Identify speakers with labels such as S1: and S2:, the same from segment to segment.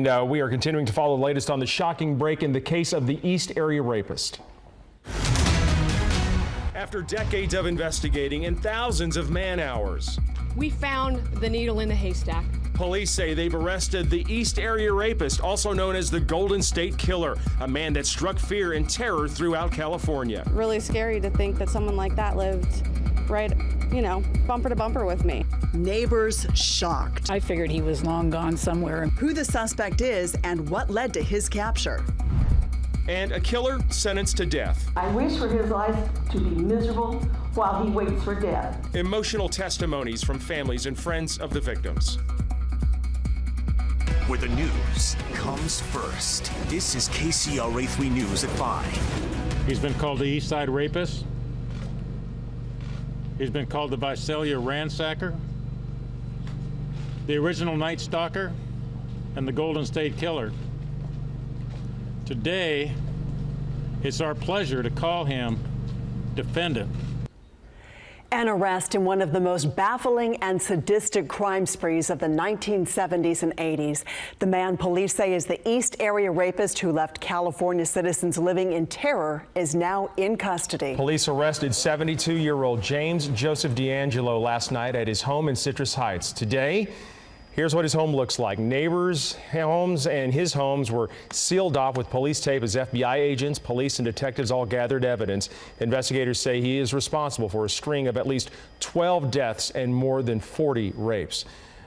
S1: We are continuing to follow the latest on the shocking break in the case of the East Area rapist. After decades of investigating and thousands of man-hours,
S2: we found the needle in the haystack.
S1: Police say they've arrested the East Area rapist, also known as the Golden State Killer, a man that struck fear and terror throughout California.
S3: Really scary to think that someone like that lived right, bumper to bumper with me.
S4: Neighbors shocked.
S5: I figured he was long gone somewhere.
S4: Who the suspect is and what led to his capture.
S1: And a killer sentenced to death.
S6: I wish for his life to be miserable while he waits for death.
S1: Emotional testimonies from families and friends of the victims.
S7: Where the news comes first. This is KCRA 3 News at 5.
S8: He's been called the East Side Rapist. He's been called the Visalia Ransacker, the original Night Stalker, and the Golden State Killer. Today, it's our pleasure to call him defendant.
S9: An arrest in one of the most baffling and sadistic crime sprees of the 1970s and 80s. The man police say is the East Area rapist who left California citizens living in terror is now in custody.
S1: Police arrested 72-year-old James Joseph D'Angelo last night at his home in Citrus Heights. Today, here's what his home looks like. Neighbors' homes and his homes were sealed off with police tape as FBI agents, police, and detectives all gathered evidence. Investigators say he is responsible for a string of at least 12 deaths and more than 40 rapes.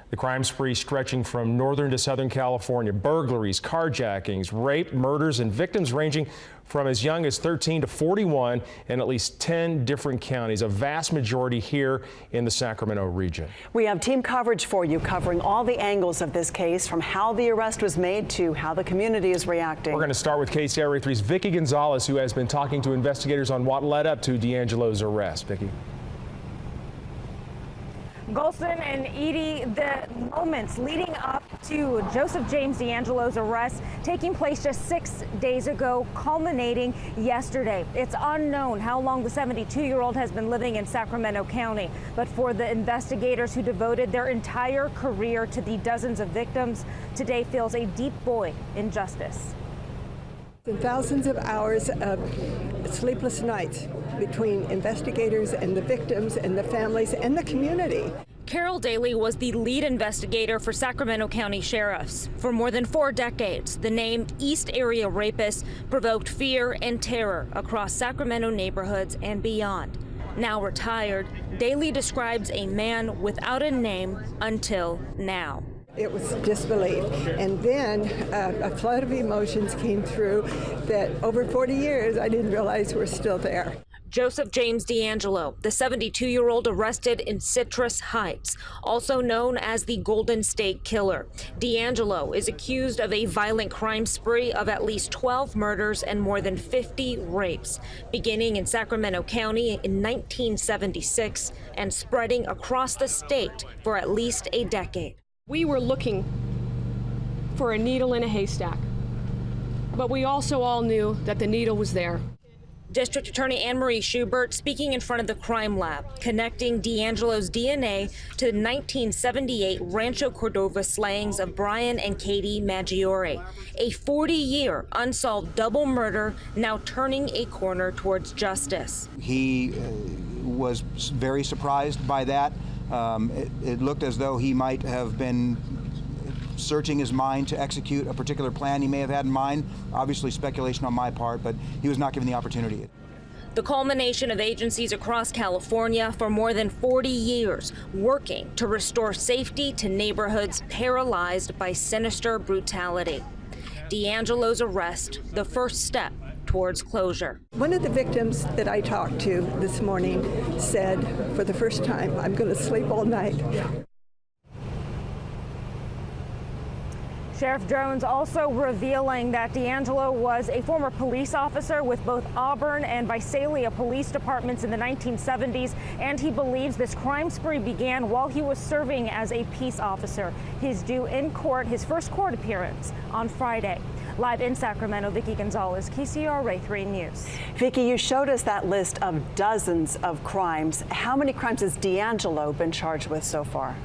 S1: The crime spree stretching from northern to southern California. Burglaries, carjackings, rape, murders, and victims ranging from as young as 13 to 41 in at least 10 different counties, a vast majority here in the Sacramento region.
S9: We have team coverage for you covering all the angles of this case, from how the arrest was made to how the community is reacting.
S1: We're going to start with KCRA 3's Vicki Gonzalez, who has been talking to investigators on what led up to D'Angelo's arrest. Vicki.
S10: Golson and Edie, the moments leading up to Joseph James D'Angelo's arrest taking place just 6 days ago, culminating yesterday. It's unknown how long the 72-year-old has been living in Sacramento County, but for the investigators who devoted their entire career to the dozens of victims, today feels a deep void in justice.
S11: Thousands of hours of sleepless nights between investigators and the victims and the families and the community.
S10: Carol Daly was the lead investigator for Sacramento County Sheriffs. For more than 4 decades, the name East Area Rapist provoked fear and terror across Sacramento neighborhoods and beyond. Now retired, Daly describes a man without a name until now.
S11: It was disbelief. And then a flood of emotions came through that over 40 years I didn't realize were still there.
S10: Joseph James D'Angelo, the 72-year-old arrested in Citrus Heights, also known as the Golden State Killer. D'Angelo is accused of a violent crime spree of at least 12 murders and more than 50 rapes, beginning in Sacramento County in 1976 and spreading across the state for at least a decade.
S2: We were looking for a needle in a haystack, but we also all knew that the needle was there.
S10: District Attorney Anne Marie Schubert speaking in front of the crime lab, connecting D'Angelo's DNA to the 1978 Rancho Cordova slayings of Brian and Katie Maggiore, a 40-year unsolved double murder now turning a corner towards justice.
S12: He was very surprised by that. It looked as though he might have been searching his mind to execute a particular plan he may have had in mind. Obviously speculation on my part, but he was not given the opportunity.
S10: The culmination of agencies across California for more than 40 years working to restore safety to neighborhoods paralyzed by sinister brutality. D'Angelo's arrest, the first step towards closure.
S11: One of the victims that I talked to this morning said, for the first time, I'm going to sleep all night.
S10: Sheriff Jones also revealing that D'Angelo was a former police officer with both Auburn and Visalia police departments in the 1970s, and he believes this crime spree began while he was serving as a peace officer. He's due in court, his first court appearance on Friday. Live in Sacramento, Vicki Gonzalez, KCRA 3 News.
S9: Vicki, you showed us that list of dozens of crimes. How many crimes has D'Angelo been charged with so far?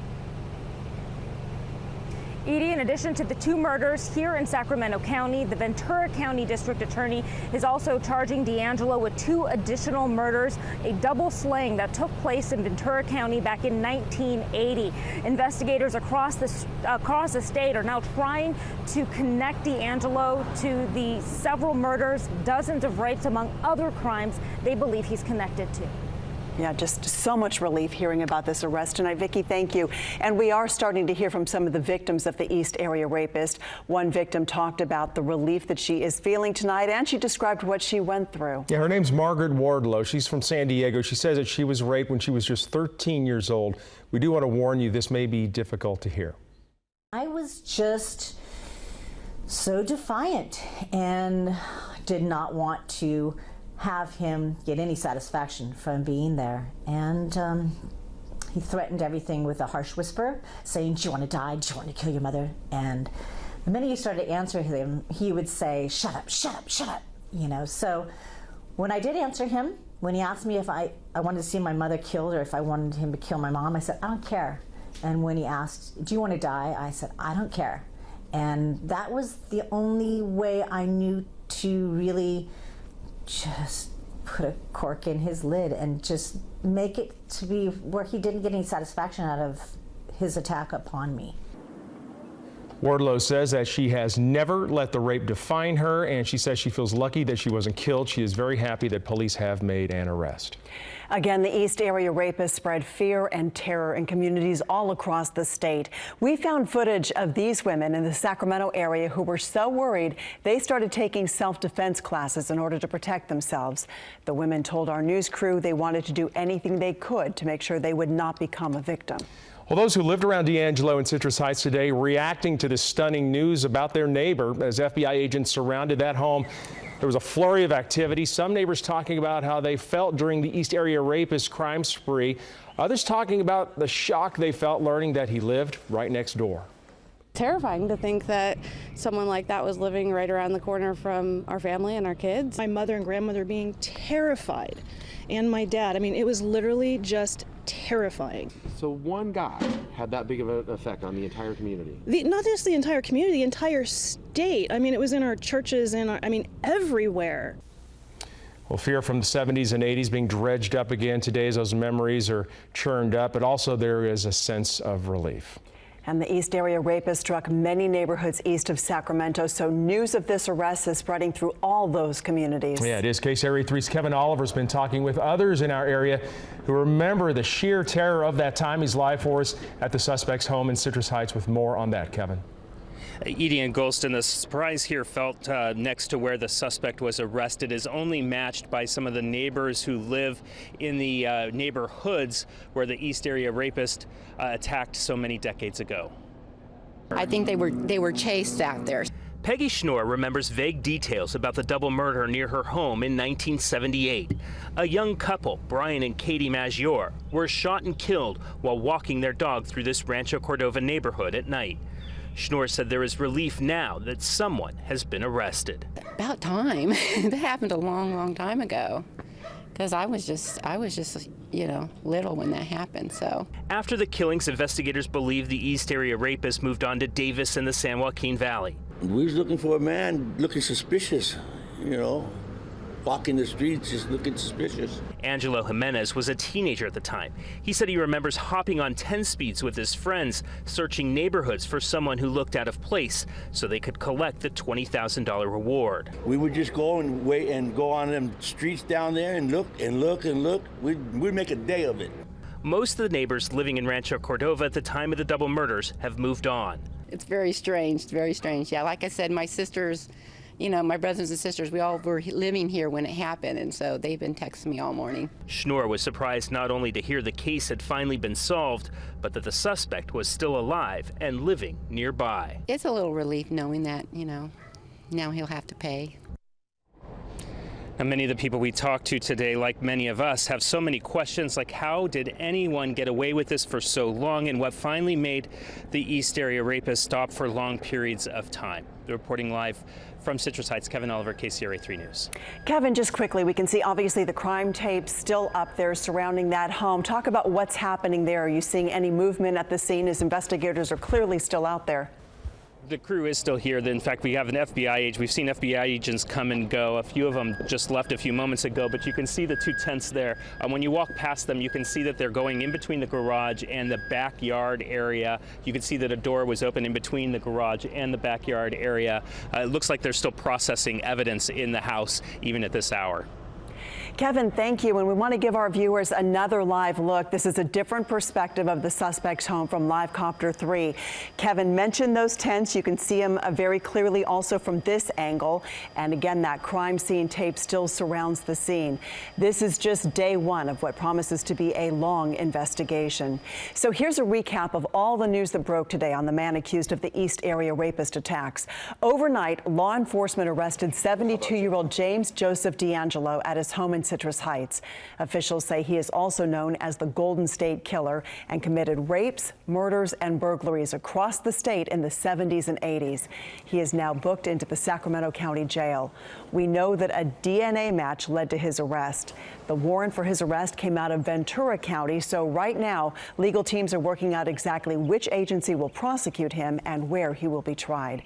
S10: Edie, in addition to the 2 murders here in Sacramento County, the Ventura County District Attorney is also charging DeAngelo with 2 additional murders, a double slaying that took place in Ventura County back in 1980. Investigators across the state are now trying to connect DeAngelo to the several murders, dozens of rapes, among other crimes they believe he's connected to.
S9: Yeah, just so much relief hearing about this arrest tonight. Vicki, thank you. And we are starting to hear from some of the victims of the East Area Rapist. One victim talked about the relief that she is feeling tonight, and she described what she went through.
S1: Yeah, her name's Margaret Wardlow. She's from San Diego. She says that she was raped when she was just 13 years old. We do want to warn you, this may be difficult to hear.
S13: I was just so defiant and did not want to have him get any satisfaction from being there. And he threatened everything with a harsh whisper, saying, "Do you want to die? Do you want to kill your mother?" And the minute you started to answer him, he would say, "Shut up, shut up, shut up." You know, so when I did answer him, when he asked me if I wanted to see my mother killed or if I wanted him to kill my mom, I said, "I don't care." And when he asked, "Do you want to die?" I said, "I don't care." And that was the only way I knew to really just put a cork in his lid and just make it to be where he didn't get any satisfaction out of his attack upon me.
S1: Wardlow says that she has never let the rape define her, and she says she feels lucky that she wasn't killed. She is very happy that police have made an arrest.
S9: Again, the East Area Rapist spread fear and terror in communities all across the state. We found footage of these women in the Sacramento area who were so worried they started taking self-defense classes in order to protect themselves. The women told our news crew they wanted to do anything they could to make sure they would not become a victim.
S1: Well, those who lived around DeAngelo in Citrus Heights today reacting to this stunning news about their neighbor as FBI agents surrounded that home. There was a flurry of activity. Some neighbors talking about how they felt during the East Area Rapist crime spree. Others talking about the shock they felt learning that he lived right next door.
S3: Terrifying to think that someone like that was living right around the corner from our family and our kids.
S14: My mother and grandmother being terrified, and my dad. I mean, it was literally just terrifying.
S15: So one guy had that big of an effect on the entire community?
S14: Not just the entire community, the entire state. I mean, it was in our churches and everywhere.
S1: Well, fear from the 70s and 80s being dredged up again today as those memories are churned up, but also there is a sense of relief.
S9: And the East Area Rapist struck many neighborhoods east of Sacramento, so news of this arrest is spreading through all those communities.
S1: Yeah, it is. KCRA 3's Kevin Oliver's been talking with others in our area who remember the sheer terror of that time. He's live for us at the suspect's home in Citrus Heights with more on that, Kevin.
S16: Edie and Golston, the surprise here felt next to where the suspect was arrested is only matched by some of the neighbors who live in the neighborhoods where the East Area Rapist attacked so many decades ago.
S17: I think they were chased out there.
S16: Peggy Schnorr remembers vague details about the double murder near her home in 1978. A young couple, Brian and Katie Maggiore, were shot and killed while walking their dog through this Rancho Cordova neighborhood at night. Schnorr said there is relief now that someone has been arrested.
S17: About time. That happened a long, long time ago. Because I was just, you know, little when that happened, so.
S16: After the killings, investigators believe the East Area Rapist moved on to Davis and the San Joaquin Valley.
S18: We was looking for a man looking suspicious, you know, walking the streets just looking suspicious.
S16: Angelo Jimenez was a teenager at the time. He said he remembers hopping on 10 speeds with his friends, searching neighborhoods for someone who looked out of place so they could collect the $20,000 reward.
S18: We would just go and wait and go on them streets down there and look and look and look. We'd make a day of it.
S16: Most of the neighbors living in Rancho Cordova at the time of the double murders have moved on.
S17: It's very strange, very strange. Yeah, like I said, my sisters, you know, my brothers and sisters, we all were living here when it happened, and so they've been texting me all morning.
S16: Schnorr was surprised not only to hear the case had finally been solved, but that the suspect was still alive and living nearby.
S17: It's a little relief knowing that, you know, now he'll have to pay.
S16: Now, many of the people we talked to today, like many of us, have so many questions like how did anyone get away with this for so long and what finally made the East Area Rapist stop for long periods of time. Reporting live from Citrus Heights, Kevin Oliver, KCRA 3 News.
S9: Kevin, just quickly, we can see obviously the crime tape still up there surrounding that home. Talk about what's happening there. Are you seeing any movement at the scene as investigators are clearly still out there?
S16: The crew is still here. In fact, we have an FBI agent. We've seen FBI agents come and go. A few of them just left a few moments ago, but you can see the 2 tents there. When you walk past them, you can see that they're going in between the garage and the backyard area. You can see that a door was open in between the garage and the backyard area. It looks like they're still processing evidence in the house, even at this hour.
S9: Kevin, thank you. And we want to give our viewers another live look. This is a different perspective of the suspect's home from Live Copter 3. Kevin mentioned those tents. You can see them very clearly also from this angle. And again, that crime scene tape still surrounds the scene. This is just day one of what promises to be a long investigation. So here's a recap of all the news that broke today on the man accused of the East Area rapist attacks. Overnight, law enforcement arrested 72-year-old James Joseph DeAngelo at his home in Citrus Heights. Officials say he is also known as the Golden State Killer and committed rapes, murders, and burglaries across the state in the 70s and 80s. He is now booked into the Sacramento County Jail. We know that a DNA match led to his arrest. The warrant for his arrest came out of Ventura County, so right now legal teams are working out exactly which agency will prosecute him and where he will be tried.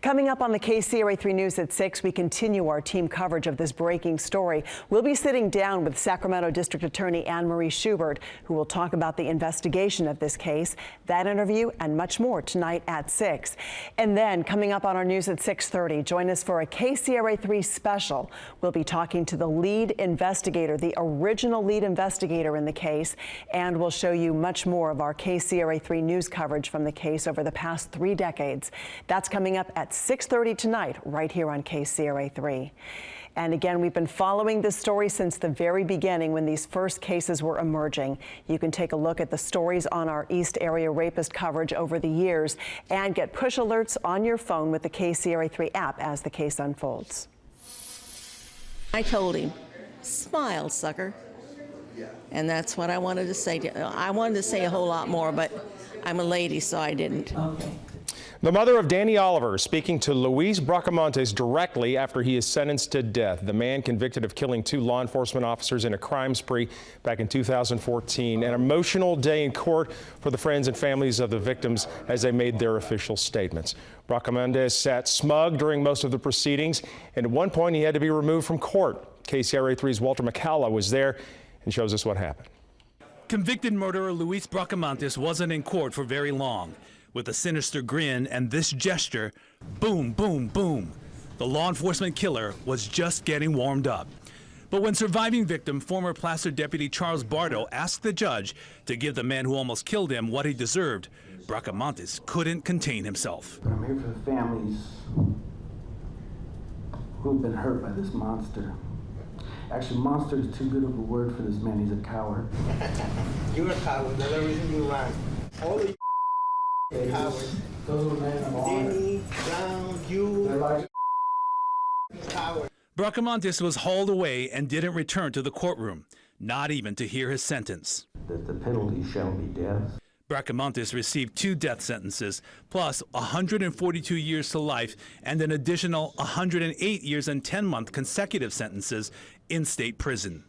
S9: Coming up on the KCRA 3 News at 6, we continue our team coverage of this breaking story. We'll be sitting down with Sacramento District Attorney Anne Marie Schubert, who will talk about the investigation of this case. That interview and much more tonight at 6. And then coming up on our news at 6:30, join us for a KCRA 3 special. We'll be talking to the lead investigator, the original lead investigator in the case, and we'll show you much more of our KCRA 3 news coverage from the case over the past 3 decades. That's coming up at 6:30 tonight, right here on KCRA 3. And again, we've been following this story since the very beginning when these first cases were emerging. You can take a look at the stories on our East Area rapist coverage over the years and get push alerts on your phone with the KCRA 3 app as the case unfolds.
S19: I told him, smile, sucker. And that's what I wanted to say. I wanted to say a whole lot more, but I'm a lady, so I didn't. Okay.
S1: The mother of Danny Oliver speaking to Luis Bracamontes directly after he is sentenced to death. The man convicted of killing 2 law enforcement officers in a crime spree back in 2014. An emotional day in court for the friends and families of the victims as they made their official statements. Bracamontes sat smug during most of the proceedings, and at one point he had to be removed from court. KCRA 3's Walter McCalla was there and shows us what happened.
S20: Convicted murderer Luis Bracamontes wasn't in court for very long. With a sinister grin and this gesture, boom, boom, boom. The law enforcement killer was just getting warmed up. But when surviving victim, former Placer Deputy Charles Bardo, asked the judge to give the man who almost killed him what he deserved, Bracamontes couldn't contain himself.
S21: I'm here for the families who've been hurt by this monster. Actually, monster is too good of a word for this man. He's a coward.
S22: You're a coward. That's the reason you ran. All of you cowards.
S21: Those are men of honor.
S22: Danny, Brown, you. Coward.
S20: Bracamontes was hauled away and didn't return to the courtroom, not even to hear his sentence.
S21: That the penalty shall be death.
S20: Bracamontes received 2 death sentences, plus 142 years to life and an additional 108 years and 10-month consecutive sentences in state prison.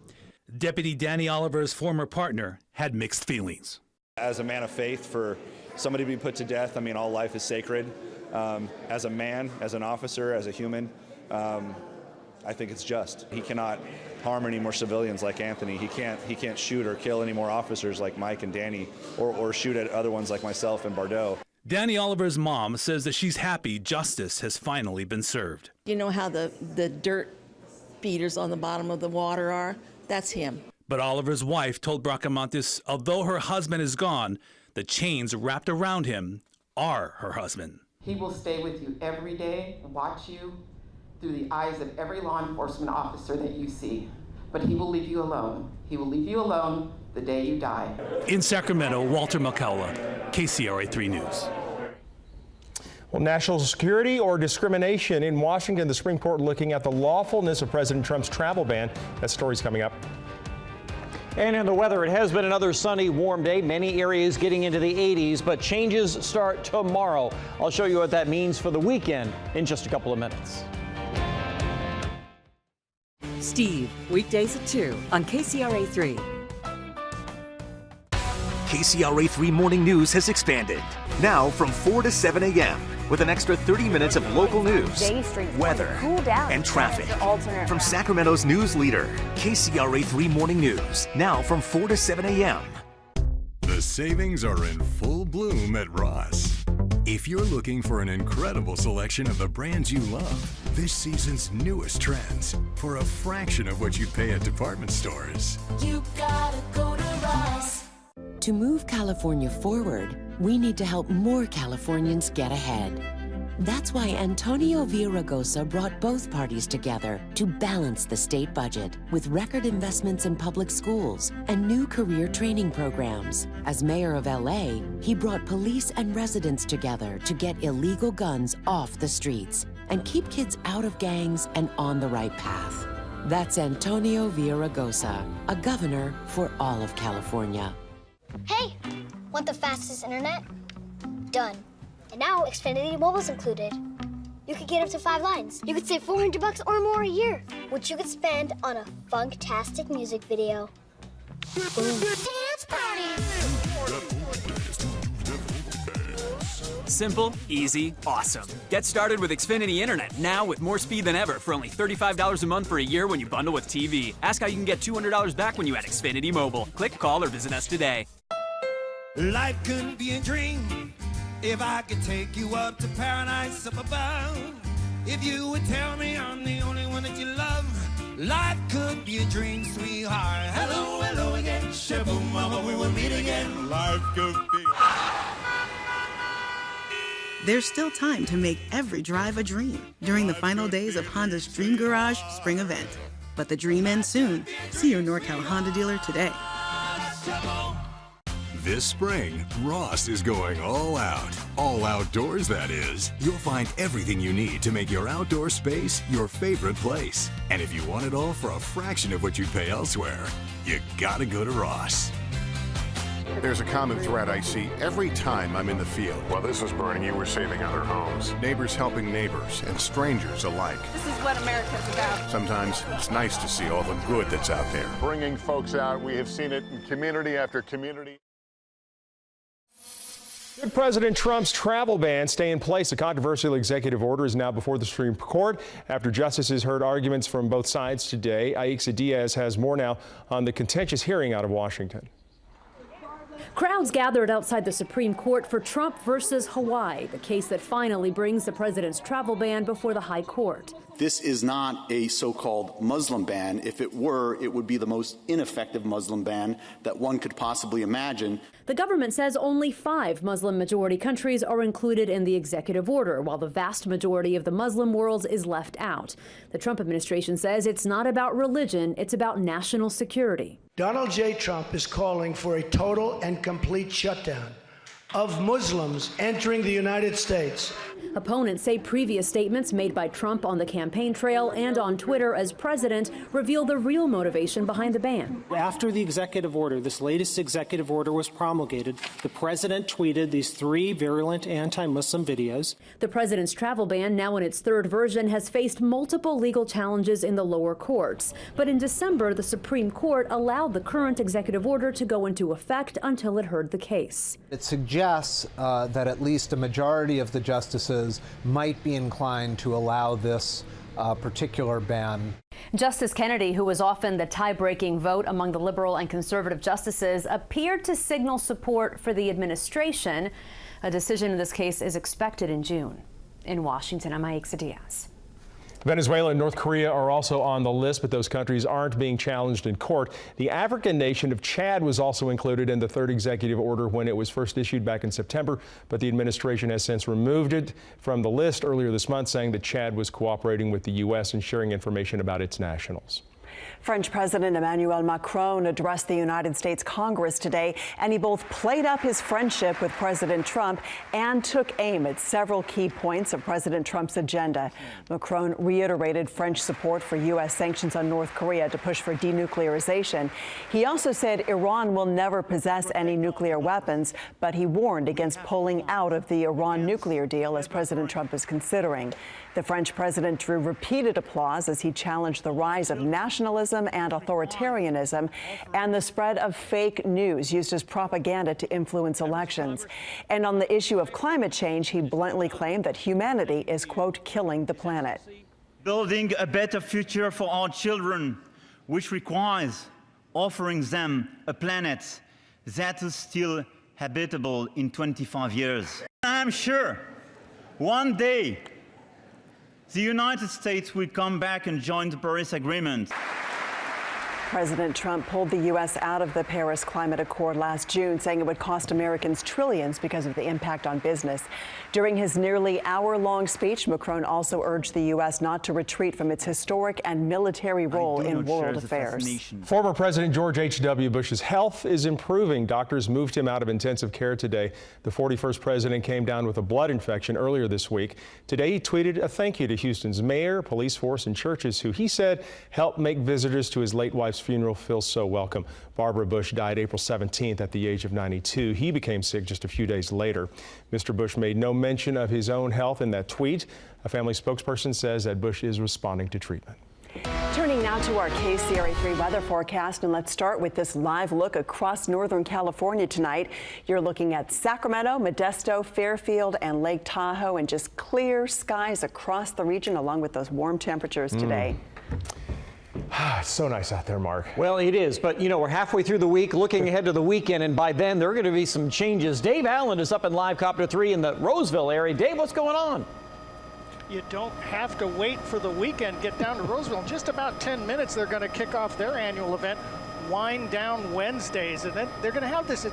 S20: Deputy Danny Oliver's former partner had mixed feelings.
S23: As a man of faith, for somebody to be put to death, I mean, all life is sacred. As a man, as an officer, as a human, I think it's just. He cannot harm any more civilians like Anthony. He can't shoot or kill any more officers like Mike and Danny, or shoot at other ones like myself and Bardo.
S20: Danny Oliver's mom says that she's happy justice has finally been served.
S19: You know how the dirt beaters on the bottom of the water are? That's him.
S20: But Oliver's wife told Bracamontes, although her husband is gone, the chains wrapped around him are her husband.
S24: He will stay with you every day and watch you through the eyes of every law enforcement officer that you see. But he will leave you alone. He will leave you alone the day you die.
S20: In Sacramento, Walter McCalla, KCRA 3 News.
S1: Well, national security or discrimination in Washington, the Supreme Court looking at the lawfulness of President Trump's travel ban. That story's coming up.
S25: And in the weather, it has been another sunny, warm day. Many areas getting into the 80s, but changes start tomorrow. I'll show you what that means for the weekend in just a couple of minutes.
S26: Steve, weekdays at 2 on KCRA 3.
S7: KCRA 3 Morning News has expanded. Now from 4 to 7 a.m. with an extra 30 minutes of local news, weather, and traffic. From Sacramento's news leader, KCRA3 Morning News, now from 4 to 7 a.m.
S2: The savings are in full bloom at Ross. If you're looking for an incredible selection of the brands you love, this season's newest trends for a fraction of what you pay at department stores.
S4: You gotta go to Ross. To move California forward, we need to help more Californians get ahead. That's why Antonio Villaraigosa brought both parties together to balance the state budget with record investments in public schools and new career training programs. As mayor of LA, he brought police and residents together to get illegal guns off the streets and keep kids out of gangs and on the right path. That's Antonio Villaraigosa, a governor for all of California.
S5: Hey, want the fastest internet? Done. And now Xfinity Mobile's included. You could get up to 5 lines. You could save $400 or more a year, which you could spend on a funktastic music video. Boom.
S6: Simple, easy, awesome. Get started with Xfinity Internet now with more speed than ever for only $35 a month for a year when you bundle with TV. Ask how you can get $200 back when you add Xfinity Mobile. Click, call, or visit us today.
S8: Life could be a dream if I could take you up to paradise up above. If you would tell me I'm the only one that you love, life could be a dream, sweetheart. Hello, hello again, shaboom, mama, we will meet again. Life could be.
S12: There's still time to make every drive a dream during the final days of Honda's Dream Garage Spring Event. But the dream ends soon. See your NorCal Honda dealer today.
S2: This spring, Ross is going all out. All outdoors, that is. You'll find everything you need to make your outdoor space your favorite place. And if you want it all for a fraction of what you'd pay elsewhere, you gotta go to Ross.
S27: There's a common thread I see every time I'm in the field.
S28: While this is burning, you were saving other homes.
S27: Neighbors helping neighbors and strangers alike.
S29: This is what America's about.
S27: Sometimes it's nice to see all the good that's out there.
S28: Bringing folks out, we have seen it in community after community.
S1: Should President Trump's travel ban stay in place? A controversial executive order is now before the Supreme Court after justices heard arguments from both sides today. Aixa Diaz has more now on the contentious hearing out of Washington.
S30: Crowds gathered outside the Supreme Court for Trump versus Hawaii, the case that finally brings the president's travel ban before the High Court.
S31: This is not a so-called Muslim ban. If it were, it would be the most ineffective Muslim ban that one could possibly imagine.
S30: The government says only 5 Muslim-majority countries are included in the executive order, while the vast majority of the Muslim world is left out. The Trump administration says it's not about religion, it's about national security.
S32: Donald J. Trump is calling for a total and complete shutdown of Muslims entering the United States.
S30: Opponents say previous statements made by Trump on the campaign trail and on Twitter as president reveal the real motivation behind the ban.
S33: After the executive order, this latest executive order was promulgated, the president tweeted these 3 virulent anti-Muslim videos.
S30: The president's travel ban, now in its 3rd version, has faced multiple legal challenges in the lower courts. But in December, the Supreme Court allowed the current executive order to go into effect until it heard the case.
S34: It suggests that at least a majority of the justices might be inclined to allow this particular ban.
S30: Justice Kennedy, who was often the tie-breaking vote among the liberal and conservative justices, appeared to signal support for the administration. A decision in this case is expected in June. In Washington, I'm Aixa Diaz.
S1: Venezuela and North Korea are also on the list, but those countries aren't being challenged in court. The African nation of Chad was also included in the 3rd executive order when it was first issued back in September, but the administration has since removed it from the list earlier this month, saying that Chad was cooperating with the U.S. and sharing information about its nationals.
S9: French President Emmanuel Macron addressed the United States Congress today, and he both played up his friendship with President Trump and took aim at several key points of President Trump's agenda. Macron reiterated French support for U.S. sanctions on North Korea to push for denuclearization. He also said Iran will never possess any nuclear weapons, but he warned against pulling out of the Iran nuclear deal as President Trump is considering. The French president drew repeated applause as he challenged the rise of nationalism and authoritarianism and the spread of fake news used as propaganda to influence elections. And on the issue of climate change, he bluntly claimed that humanity is, quote, killing the planet.
S3: Building a better future for our children, which requires offering them a planet that is still habitable in 25 years. I'm sure one day the United States will come back and join the Paris Agreement.
S9: President Trump pulled the U.S. out of the Paris Climate Accord last June, saying it would cost Americans trillions because of the impact on business. During his nearly hour-long speech, Macron also urged the U.S. not to retreat from its historic and military role in world affairs.
S1: Former President George H.W. Bush's health is improving. Doctors moved him out of intensive care today. The 41st president came down with a blood infection earlier this week. Today, he tweeted a thank you to Houston's mayor, police force, and churches who he said helped make visitors to his late wife's funeral feel so welcome. Barbara Bush died April 17th at the age of 92. He became sick just a few days later. Mr. Bush made no mention of his own health in that tweet. A family spokesperson says that Bush is responding to treatment.
S9: Turning now to our KCRA 3 weather forecast, and let's start with this live look across Northern California tonight. You're looking at Sacramento, Modesto, Fairfield, and Lake Tahoe, and just clear skies across the region, along with those warm temperatures today.
S1: It's so nice out there, Mark.
S25: Well, it is, but you know, we're halfway through the week, looking ahead to the weekend, and by then there are going to be some changes. Dave Allen is up in Live Copter 3 in the Roseville area. Dave, what's going on?
S10: You don't have to wait for the weekend. Get down to Roseville. In just about 10 minutes, they're going to kick off their annual event, Wine Down Wednesdays, and then they're going to have this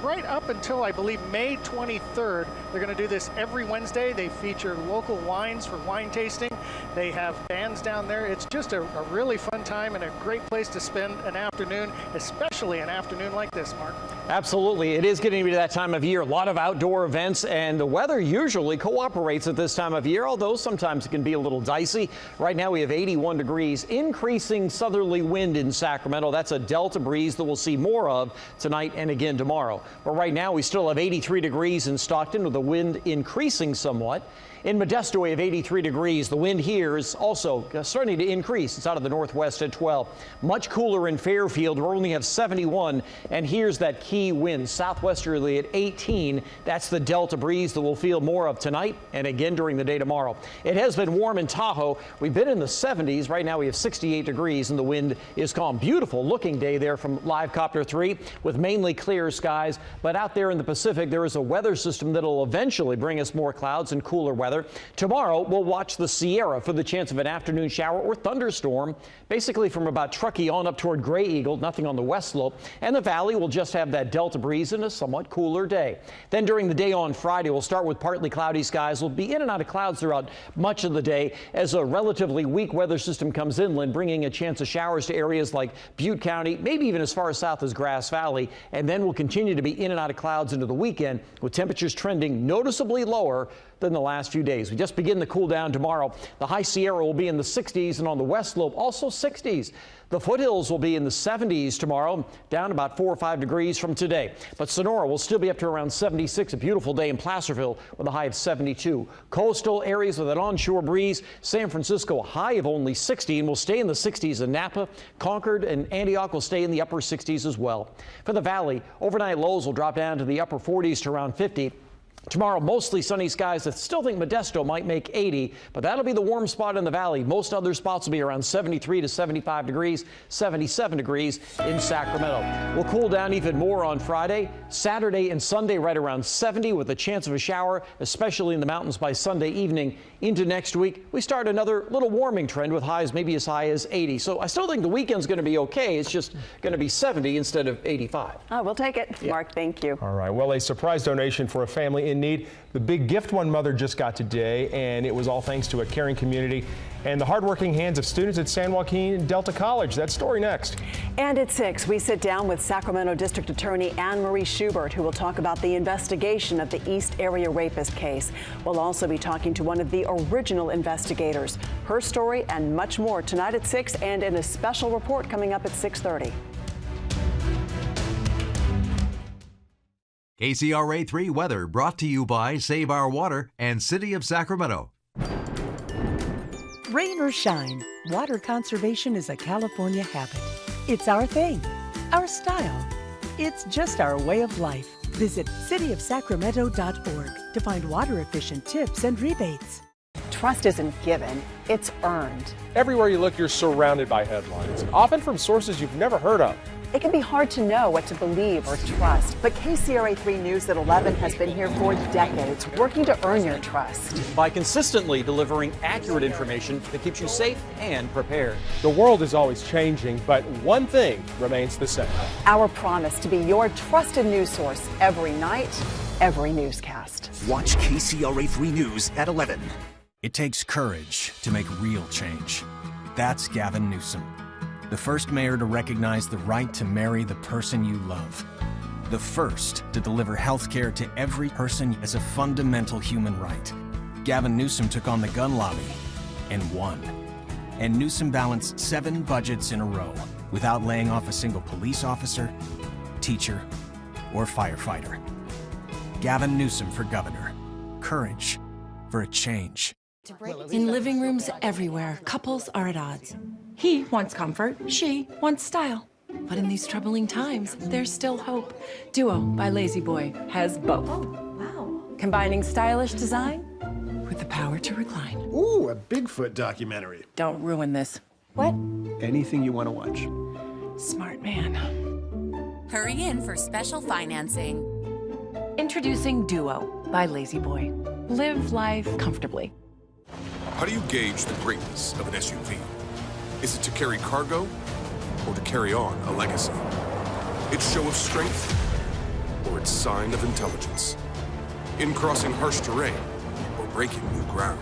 S10: right up until, I believe, May 23rd. They're going to do this every Wednesday. They feature local wines for wine tasting. They have bands down there. It's just a really fun time and a great place to spend an afternoon, especially an afternoon like this, Mark.
S25: Absolutely. It is getting to be that time of year. A lot of outdoor events, and the weather usually cooperates at this time of year, although sometimes it can be a little dicey. Right now we have 81 degrees, increasing southerly wind in Sacramento. That's a delta breeze that we'll see more of tonight and again tomorrow. But right now we still have 83 degrees in Stockton, with the wind increasing somewhat. In Modesto, we have 83 degrees. The wind here is also starting to increase. It's out of the northwest at 12. Much cooler in Fairfield. We only have 71. And here's that key wind, southwesterly at 18. That's the delta breeze that we'll feel more of tonight and again during the day tomorrow. It has been warm in Tahoe. We've been in the 70s. Right now we have 68 degrees and the wind is calm. Beautiful looking day there from Live Copter 3 with mainly clear skies. But out there in the Pacific, there is a weather system that will eventually bring us more clouds and cooler weather. Tomorrow, we'll watch the Sierra for the chance of an afternoon shower or thunderstorm, basically from about Truckee on up toward Gray Eagle, nothing on the west slope. And the valley will just have that delta breeze and a somewhat cooler day. Then during the day on Friday, we'll start with partly cloudy skies. We'll be in and out of clouds throughout much of the day as a relatively weak weather system comes inland, bringing a chance of showers to areas like Butte County, maybe even as far south as Grass Valley. And then we'll continue to be in and out of clouds into the weekend with temperatures trending noticeably lower than the last few days. We just begin the cool down tomorrow. The high Sierra will be in the 60s, and on the west slope also 60s. The foothills will be in the 70s tomorrow, down about 4 or 5 degrees from today. But Sonora will still be up to around 76, a beautiful day in Placerville with a high of 72. Coastal areas with an onshore breeze. San Francisco, a high of only 60, and will stay in the 60s in Napa. Concord and Antioch will stay in the upper 60s as well. For the valley, overnight lows will drop down to the upper 40s to around 50. Tomorrow, mostly sunny skies. I still think Modesto might make 80, but that'll be the warm spot in the valley. Most other spots will be around 73 to 75 degrees, 77 degrees in Sacramento. We'll cool down even more on Friday, Saturday and Sunday right around 70 with a chance of a shower, especially in the mountains by Sunday evening. Into next week, we start another little warming trend with highs maybe as high as 80. So I still think the weekend's going to be okay. It's just going to be 70 instead of 85.
S9: Oh, we'll take it. Yeah. Mark, thank you.
S1: All right. Well, a surprise donation for a family in need. The big gift one mother just got today, and it was all thanks to a caring community and the hardworking hands of students at San Joaquin Delta College. That story next.
S9: And at 6, we sit down with Sacramento District Attorney Anne Marie Schubert, who will talk about the investigation of the East Area Rapist case. We'll also be talking to one of the original investigators. Her story and much more tonight at 6, and in a special report coming up at 6:30.
S11: KCRA 3 weather brought to you by Save Our Water and City of Sacramento. Rain or shine, water conservation is a California habit. It's our thing, our style. It's just our way of life. Visit cityofsacramento.org to find water-efficient tips and rebates.
S9: Trust isn't given, it's earned.
S1: Everywhere you look, you're surrounded by headlines, often from sources you've never heard of.
S9: It can be hard to know what to believe or trust, but KCRA 3 News at 11 has been here for decades, working to earn your trust.
S25: By consistently delivering accurate information that keeps you safe and prepared.
S1: The world is always changing, but one thing remains the same.
S9: Our promise to be your trusted news source every night, every newscast.
S7: Watch KCRA 3 News at 11. It takes courage to make real change. That's Gavin Newsom, the first mayor to recognize the right to marry the person you love. The first to deliver health care to every person as a fundamental human right. Gavin Newsom took on the gun lobby and won. And Newsom balanced 7 budgets in a row without laying off a single police officer, teacher, or firefighter. Gavin Newsom for governor. Courage for a change.
S13: In living rooms everywhere, couples are at odds. He wants comfort, she wants style. But in these troubling times, there's still hope. Duo by Lazy Boy has both. Oh, wow. Combining stylish design with the power to recline.
S14: Ooh, a Bigfoot documentary.
S13: Don't ruin this. What?
S14: Anything you want to watch.
S13: Smart man.
S15: Hurry in for special financing.
S13: Introducing Duo by Lazy Boy. Live life comfortably.
S16: How do you gauge the greatness of an SUV? Is it to carry cargo or to carry on a legacy? Its show of strength or its sign of intelligence? In crossing harsh terrain or breaking new ground?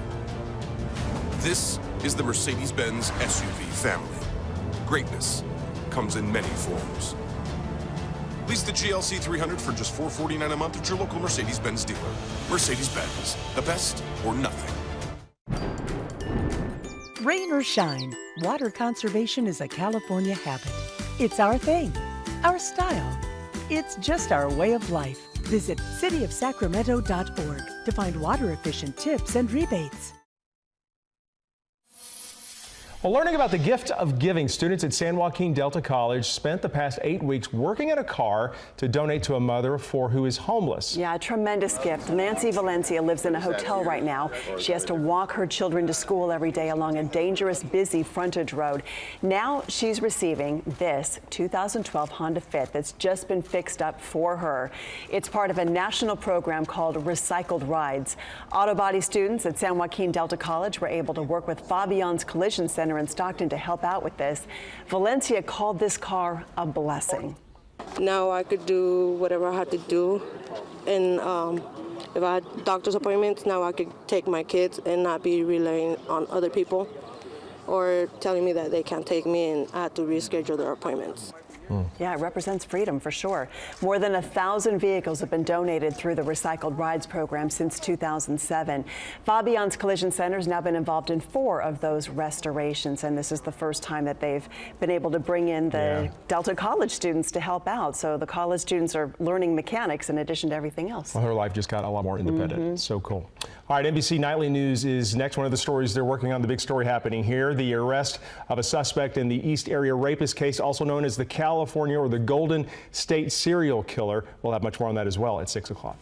S16: This is the Mercedes-Benz SUV family. Greatness comes in many forms. Lease the GLC 300 for just $449 a month at your local Mercedes-Benz dealer. Mercedes-Benz, the best or nothing.
S11: Rain or shine, water conservation is a California habit. It's our thing, our style. It's just our way of life. Visit cityofsacramento.org to find water-efficient tips and rebates.
S1: Well, learning about the gift of giving, students at San Joaquin Delta College spent the past 8 weeks working in a car to donate to a mother of 4 who is homeless.
S9: Yeah, a tremendous gift. Nancy Valencia lives in a hotel right now. She has to walk her children to school every day along a dangerous, busy frontage road. Now she's receiving this 2012 Honda Fit that's just been fixed up for her. It's part of a national program called Recycled Rides. Auto body students at San Joaquin Delta College were able to work with Fabian's Collision Center in Stockton to help out with this. Valencia called this car a blessing.
S17: Now I could do whatever I had to do, and if I had doctor's appointments, now I could take my kids and not be relying on other people or telling me that they can't take me and I have to reschedule their appointments.
S9: Yeah, it represents freedom for sure. More than 1,000 vehicles have been donated through the Recycled Rides program since 2007. Fabian's Collision Center has now been involved in 4 of those restorations, and this is the first time that they've been able to bring in the Delta College students to help out. So the college students are learning mechanics in addition to everything else.
S1: Well, her life just got a lot more independent. So cool. All right, NBC Nightly News is next. One of the stories they're working on, the big story happening here, the arrest of a suspect in the East Area rapist case, also known as the California or the Golden State serial killer. We'll have much more on that as well at 6 o'clock.